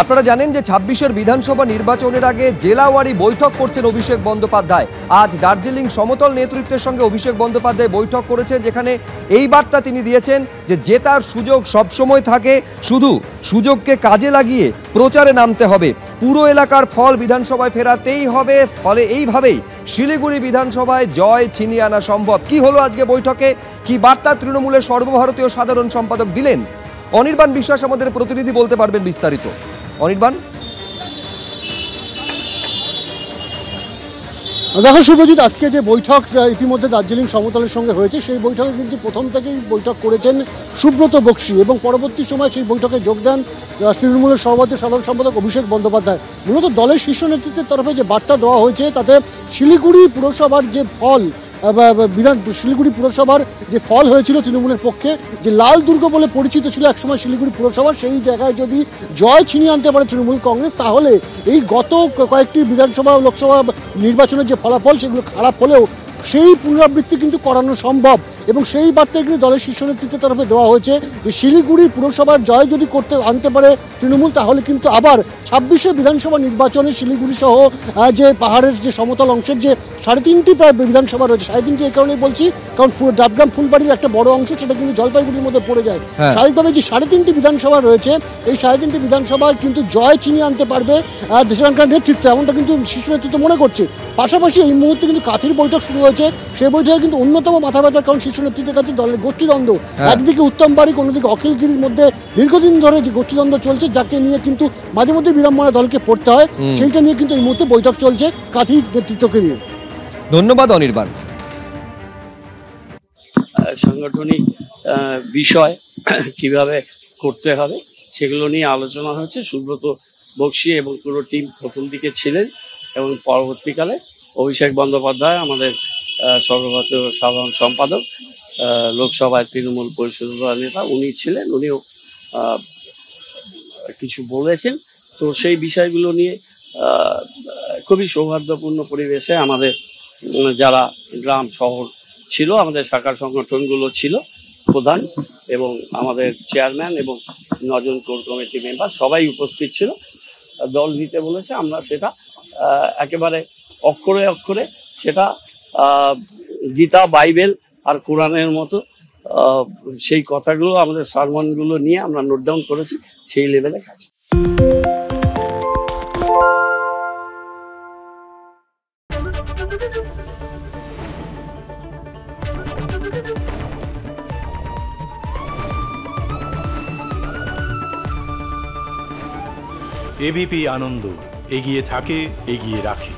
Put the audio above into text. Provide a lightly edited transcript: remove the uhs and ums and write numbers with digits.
আপনারা জানেন যে ২৬-এর বিধানসভা নির্বাচনের আগে জেলাওয়ারি বৈঠক করছেন অভিষেক বন্দ্যোপাধ্যায়। আজ দার্জিলিং সমতল নেতৃত্বের সঙ্গে অভিষেক বন্দ্যোপাধ্যায় বৈঠক করেছেন, যেখানে এই বার্তা তিনি দিয়েছেন যে জেতার সুযোগ সবসময় থাকে, শুধু সুযোগকে কাজে লাগিয়ে প্রচারে নামতে হবে। পুরো এলাকার ফল বিধানসভায় ফেরাতেই হবে, ফলে এইভাবেই শিলিগুড়ি বিধানসভায় জয় ছিনিয়ে আনা সম্ভব। কি হলো আজকে বৈঠকে, কি বার্তা তৃণমূলের সর্বভারতীয় সাধারণ সম্পাদক দিলেন, অনির্বাণ বিশ্বাস আমাদের প্রতিনিধি বলতে পারবেন বিস্তারিত। অনির্বাণ। দেখো শুভজিৎ, আজকে যে বৈঠক ইতিমধ্যে দার্জিলিং সমতলের সঙ্গে হয়েছে, সেই বৈঠকে কিন্তু প্রথম থেকেই বৈঠক করেছেন সুব্রত বক্সী এবং পরবর্তী সময় সেই বৈঠকে যোগ দেন তৃণমূলের সর্বভারতীয় সাধারণ সম্পাদক অভিষেক বন্দ্যোপাধ্যায়। মূলত দলের শীর্ষ নেতৃত্বের তরফে যে বার্তা দেওয়া হয়েছে, তাতে শিলিগুড়ি পুরসভার যে ফল শিলিগুড়ি পুরসভার যে ফল হয়েছিল তৃণমূলের পক্ষে, যে লাল দুর্গ বলে পরিচিত ছিল একসময় শিলিগুড়ি পুরসভা, সেই জায়গায় যদি জয় ছিনিয়ে আনতে পারে তৃণমূল কংগ্রেস, তাহলে এই গত কয়েকটি বিধানসভা লোকসভা নির্বাচনের যে ফলাফল সেগুলো খারাপ হলেও সেই পুনরাবৃত্তি কিন্তু করানো সম্ভব। এবং সেই বার্তায় কিন্তু দলের শীর্ষ নেতৃত্বের তরফে দেওয়া হয়েছে যে শিলিগুড়ি পুরসভার জয় যদি আনতে পারে তৃণমূল, তাহলে কিন্তু আবার ২৬শে বিধানসভা নির্বাচনে শিলিগুড়ি সহ যে পাহাড়ের যে সমতল অংশের যে ৩.৫টি প্রায় বিধানসভা রয়েছে, ৩.৫টি এই কারণেই বলছি কারণ ডাবগ্রাম ফুলবাড়ির একটা বড় অংশ সেটা কিন্তু জলপাইগুড়ির মধ্যে পড়ে যায়। স্বাভাবিকভাবে যে ৩.৫টি বিধানসভা রয়েছে, এই ৩.৫টি বিধানসভায় কিন্তু জয় ছিনিয়ে আনতে পারবে দেশাঙ্কার নেতৃত্ব, এমনটা কিন্তু শীর্ষ নেতৃত্ব মনে করছে। পাশাপাশি এই মুহূর্তে কিন্তু কাথির বৈঠক শুরু হয়েছে, সেই বৈঠকে কিন্তু অন্যতম মাথা ব্যথার কারণ শীর্ষ নেতৃত্বের কাছে দলের গোষ্ঠীদ্বন্দ্ব। একদিকে উত্তম বারিক, অন্যদিকে অখিল গিরির মধ্যে দীর্ঘদিন ধরে যে গোষ্ঠীদ্বন্দ্ব চলছে, যাকে নিয়ে কিন্তু মাঝে মধ্যে বিড়ম্বনা দলকে পড়তে হয়, সেইটা নিয়ে কিন্তু এই মুহূর্তে বৈঠক চলছে কাথির নেতৃত্বকে নিয়ে। ধন্যবাদ অনির্বাণ। সাংগঠনিক বিষয় কিভাবে করতে হবে সেগুলো নিয়ে আলোচনা হয়েছে। সুব্রত বক্সী এবং পুরো টিম প্রথম দিকে ছিলেন এবং পরবর্তীকালে অভিষেক বন্দ্যোপাধ্যায় আমাদের সর্বভারতীয় সাধারণ সম্পাদক, লোকসভায় তৃণমূল পরিষদ নেতা, উনি ছিলেন। উনিও কিছু বলেছেন। তো সেই বিষয়গুলো নিয়ে খুবই সৌহার্দ্যপূর্ণ পরিবেশে আমাদের যারা গ্রাম শহর ছিল, আমাদের শাখার সংগঠনগুলো ছিল, প্রধান এবং আমাদের চেয়ারম্যান এবং 9 জন কোর কমিটি মেম্বার সবাই উপস্থিত ছিল। দল দিতে বলেছে, আমরা সেটা একেবারে অক্ষরে অক্ষরে সেটা গীতা, বাইবেল আর কোরআনের মতো সেই কথাগুলো আমাদের সারমনগুলো নিয়ে আমরা নোট ডাউন করেছি, সেই লেভেলে কাজ। এবিপি আনন্দ এগিয়ে থাকে, এগিয়ে রাখে।